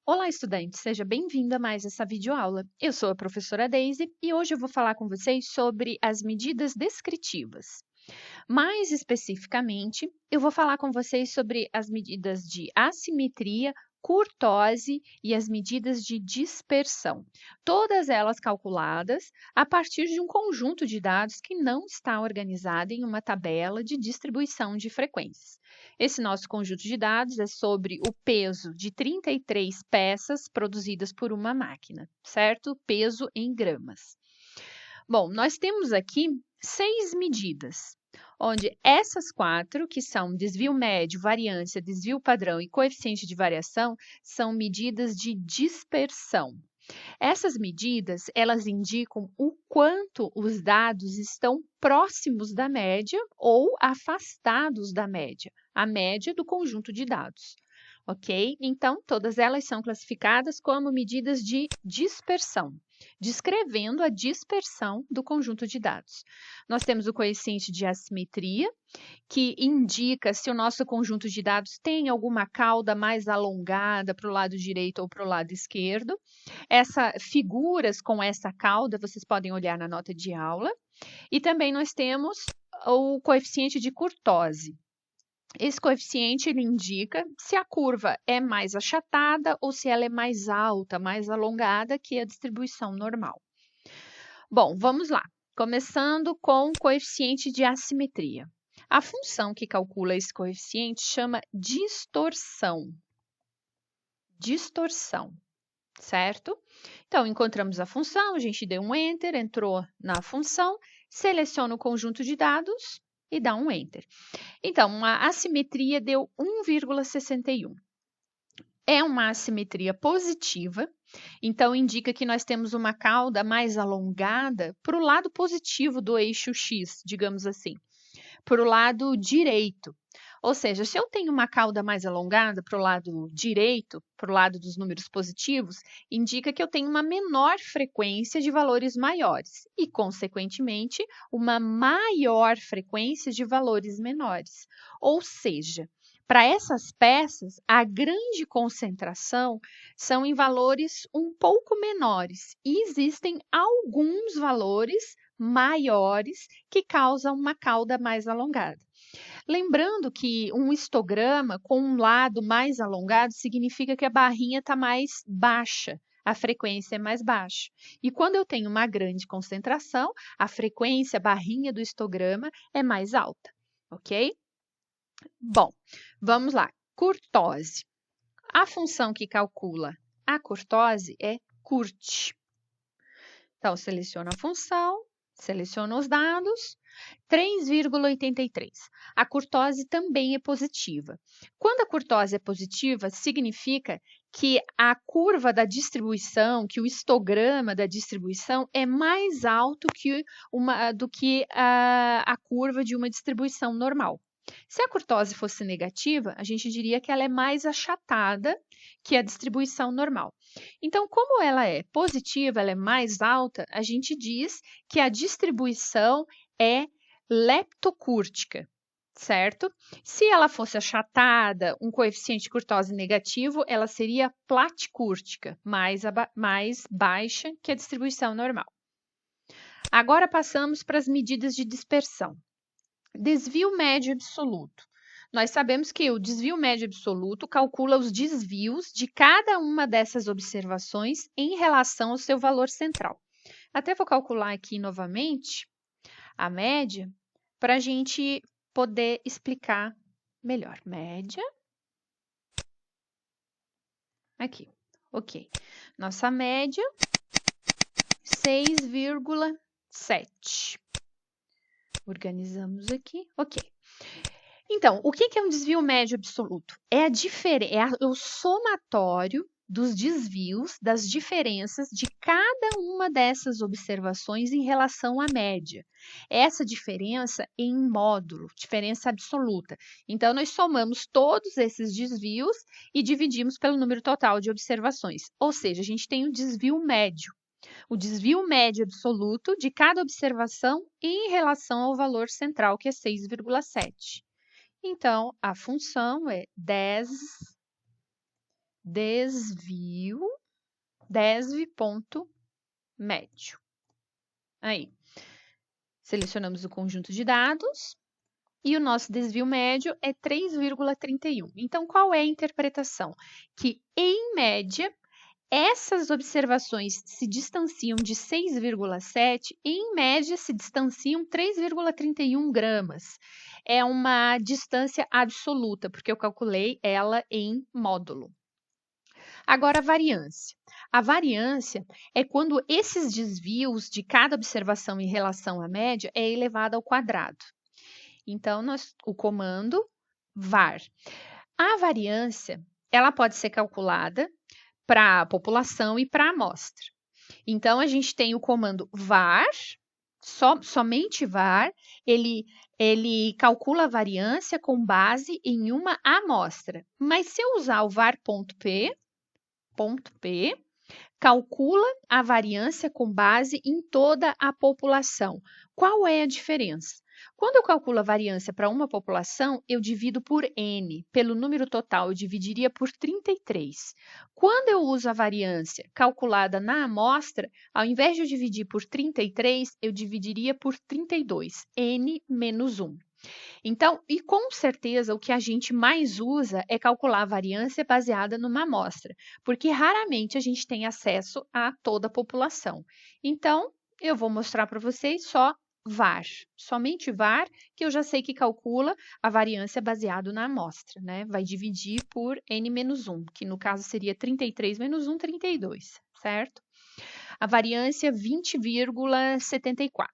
Olá, estudante! Seja bem-vindo a mais essa videoaula. Eu sou a professora Daisy e hoje eu vou falar com vocês sobre as medidas descritivas. Mais especificamente, eu vou falar com vocês sobre as medidas de assimetria, curtose e as medidas de dispersão. Todas elas calculadas a partir de um conjunto de dados que não está organizado em uma tabela de distribuição de frequências. Esse nosso conjunto de dados é sobre o peso de 33 peças produzidas por uma máquina, certo? Peso em gramas. Bom, nós temos aqui 6 medidas, onde essas 4, que são desvio médio, variância, desvio padrão e coeficiente de variação, são medidas de dispersão. Essas medidas, elas indicam o quanto os dados estão próximos da média ou afastados da média, a média do conjunto de dados. Ok? Então, todas elas são classificadas como medidas de dispersão, descrevendo a dispersão do conjunto de dados. Nós temos o coeficiente de assimetria, que indica se o nosso conjunto de dados tem alguma cauda mais alongada para o lado direito ou para o lado esquerdo. Figuras com essa cauda vocês podem olhar na nota de aula. E também nós temos o coeficiente de curtose. Esse coeficiente ele indica se a curva é mais achatada ou se ela é mais alta, mais alongada que a distribuição normal. Bom, vamos lá. Começando com o coeficiente de assimetria. A função que calcula esse coeficiente chama distorção. Distorção, certo? Então, encontramos a função, a gente deu um Enter, entrou na função, seleciona o conjunto de dados e dá um Enter. Então, a assimetria deu 1,61. É uma assimetria positiva, então indica que nós temos uma cauda mais alongada para o lado positivo do eixo X, digamos assim, para o lado direito. Ou seja, se eu tenho uma cauda mais alongada para o lado direito, para o lado dos números positivos, indica que eu tenho uma menor frequência de valores maiores e, consequentemente, uma maior frequência de valores menores. Ou seja, para essas peças, a grande concentração são em valores um pouco menores e existem alguns valores maiores que causam uma cauda mais alongada. Lembrando que um histograma com um lado mais alongado significa que a barrinha está mais baixa, a frequência é mais baixa. E quando eu tenho uma grande concentração, a frequência, a barrinha do histograma é mais alta, ok? Bom, vamos lá. Curtose. A função que calcula a curtose é CURT. Então, seleciono a função, seleciono os dados, 3,83. A curtose também é positiva. Quando a curtose é positiva, significa que a curva da distribuição, que o histograma da distribuição é mais alto do que a curva de uma distribuição normal. Se a curtose fosse negativa, a gente diria que ela é mais achatada que a distribuição normal. Então, como ela é positiva, ela é mais alta, a gente diz que a distribuição é leptocúrtica, certo? Se ela fosse achatada, um coeficiente de curtose negativo, ela seria platicúrtica, mais baixa que a distribuição normal. Agora passamos para as medidas de dispersão. Desvio médio absoluto. Nós sabemos que o desvio médio absoluto calcula os desvios de cada uma dessas observações em relação ao seu valor central. Até vou calcular aqui novamente a média para a gente poder explicar melhor. Média. Aqui, ok. Nossa média, 6,7. Organizamos aqui, ok. Então, o que é um desvio médio absoluto? É o somatório dos desvios, das diferenças de cada uma dessas observações em relação à média. Essa diferença em módulo, diferença absoluta. Então, nós somamos todos esses desvios e dividimos pelo número total de observações. Ou seja, a gente tem o desvio médio. O desvio médio absoluto de cada observação em relação ao valor central, que é 6,7. Então, a função é 10 desvio ponto médio. Aí, selecionamos o conjunto de dados e o nosso desvio médio é 3,31. Então, qual é a interpretação? Que, em média, essas observações se distanciam de 6,7, em média se distanciam 3,31 gramas. É uma distância absoluta, porque eu calculei ela em módulo. Agora, a variância. A variância é quando esses desvios de cada observação em relação à média é elevado ao quadrado. Então, o comando var. A variância, ela pode ser calculada para a população e para a amostra. Então, a gente tem o comando var, somente var, ele calcula a variância com base em uma amostra. Mas se eu usar o var.p, calcula a variância com base em toda a população. Qual é a diferença? Quando eu calculo a variância para uma população, eu divido por N. Pelo número total, eu dividiria por 33. Quando eu uso a variância calculada na amostra, ao invés de eu dividir por 33, eu dividiria por 32, N menos 1. Então, e com certeza, o que a gente mais usa é calcular a variância baseada numa amostra, porque raramente a gente tem acesso a toda a população. Então, eu vou mostrar para vocês só var, somente var, que eu já sei que calcula a variância baseado na amostra, né? Vai dividir por N menos 1, que no caso seria 33 menos 1, 32, certo? A variância 20,74.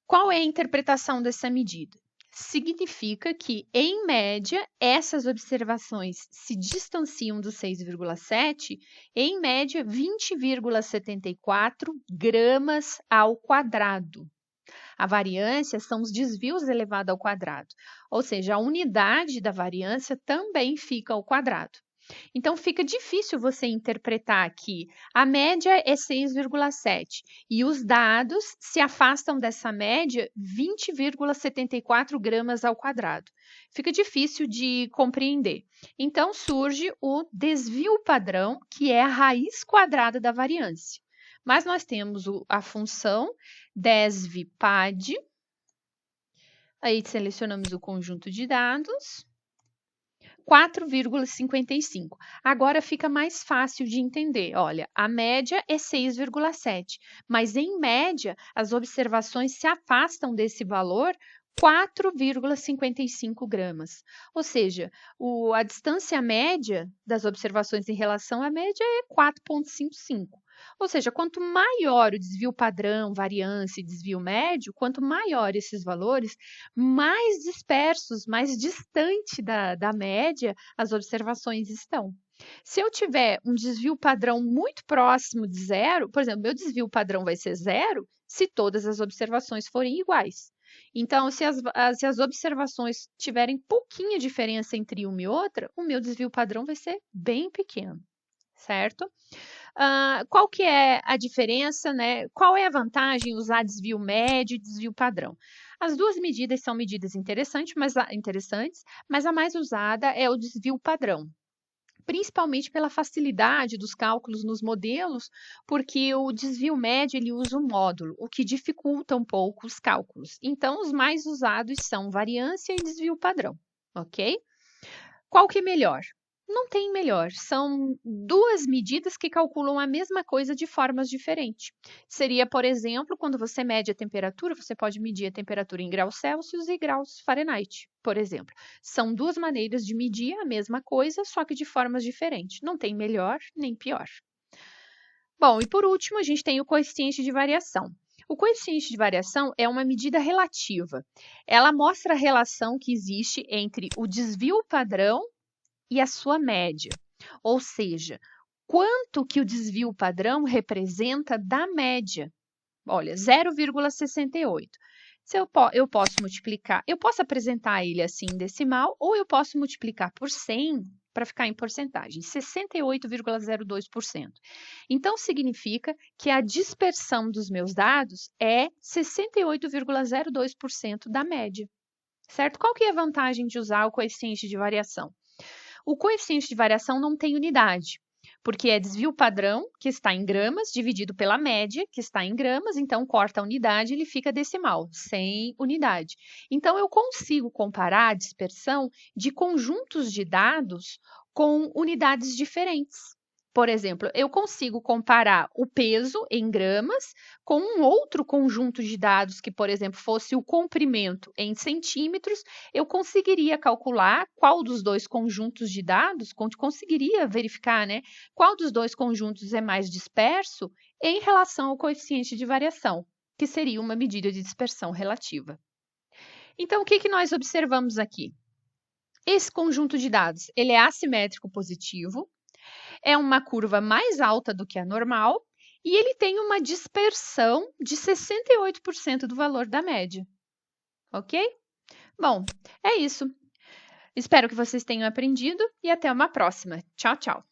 Qual é a interpretação dessa medida? Significa que, em média, essas observações se distanciam do 6,7, em média, 20,74 gramas ao quadrado. A variância são os desvios elevados ao quadrado, ou seja, a unidade da variância também fica ao quadrado. Então, fica difícil você interpretar que a média é 6,7 e os dados se afastam dessa média 20,74 gramas ao quadrado. Fica difícil de compreender. Então, surge o desvio padrão, que é a raiz quadrada da variância. Mas nós temos a função desvpad, aí selecionamos o conjunto de dados, 4,55. Agora fica mais fácil de entender. Olha, a média é 6,7, mas em média as observações se afastam desse valor 4,55 gramas. Ou seja, a distância média das observações em relação à média é 4,55. Ou seja, quanto maior o desvio padrão, variância e desvio médio, quanto maior esses valores, mais dispersos, mais distante da média as observações estão. Se eu tiver um desvio padrão muito próximo de zero, por exemplo, meu desvio padrão vai ser zero se todas as observações forem iguais. Então, se as observações tiverem pouquinha diferença entre uma e outra, o meu desvio padrão vai ser bem pequeno, certo? Qual que é a diferença, né? Qual é a vantagem usar desvio médio e desvio padrão? As duas medidas são medidas interessantes, mas a mais usada é o desvio padrão, principalmente pela facilidade dos cálculos nos modelos, porque o desvio médio ele usa um módulo, o que dificulta um pouco os cálculos. Então, os mais usados são variância e desvio padrão, ok? Qual que é melhor? Não tem melhor, são duas medidas que calculam a mesma coisa de formas diferentes. Seria, por exemplo, quando você mede a temperatura, você pode medir a temperatura em graus Celsius e graus Fahrenheit, por exemplo. São duas maneiras de medir a mesma coisa, só que de formas diferentes. Não tem melhor nem pior. Bom, e por último, a gente tem o coeficiente de variação. O coeficiente de variação é uma medida relativa. Ela mostra a relação que existe entre o desvio padrão e a sua média, ou seja, quanto que o desvio padrão representa da média. Olha, 0,68. Eu posso multiplicar, eu posso apresentar ele assim em decimal, ou eu posso multiplicar por 100 para ficar em porcentagem, 68,02%. Então, significa que a dispersão dos meus dados é 68,02% da média, certo? Qual que é a vantagem de usar o coeficiente de variação? O coeficiente de variação não tem unidade, porque é desvio padrão, que está em gramas, dividido pela média, que está em gramas, então corta a unidade e ele fica decimal, sem unidade. Então, eu consigo comparar a dispersão de conjuntos de dados com unidades diferentes. Por exemplo, eu consigo comparar o peso em gramas com um outro conjunto de dados que, por exemplo, fosse o comprimento em centímetros, eu conseguiria calcular qual dos dois conjuntos de dados, conseguiria verificar, né, qual dos dois conjuntos é mais disperso em relação ao coeficiente de variação, que seria uma medida de dispersão relativa. Então, o que nós observamos aqui? Esse conjunto de dados, ele é assimétrico positivo, é uma curva mais alta do que a normal e ele tem uma dispersão de 68% do valor da média. Ok? Bom, é isso. Espero que vocês tenham aprendido e até uma próxima. Tchau, tchau!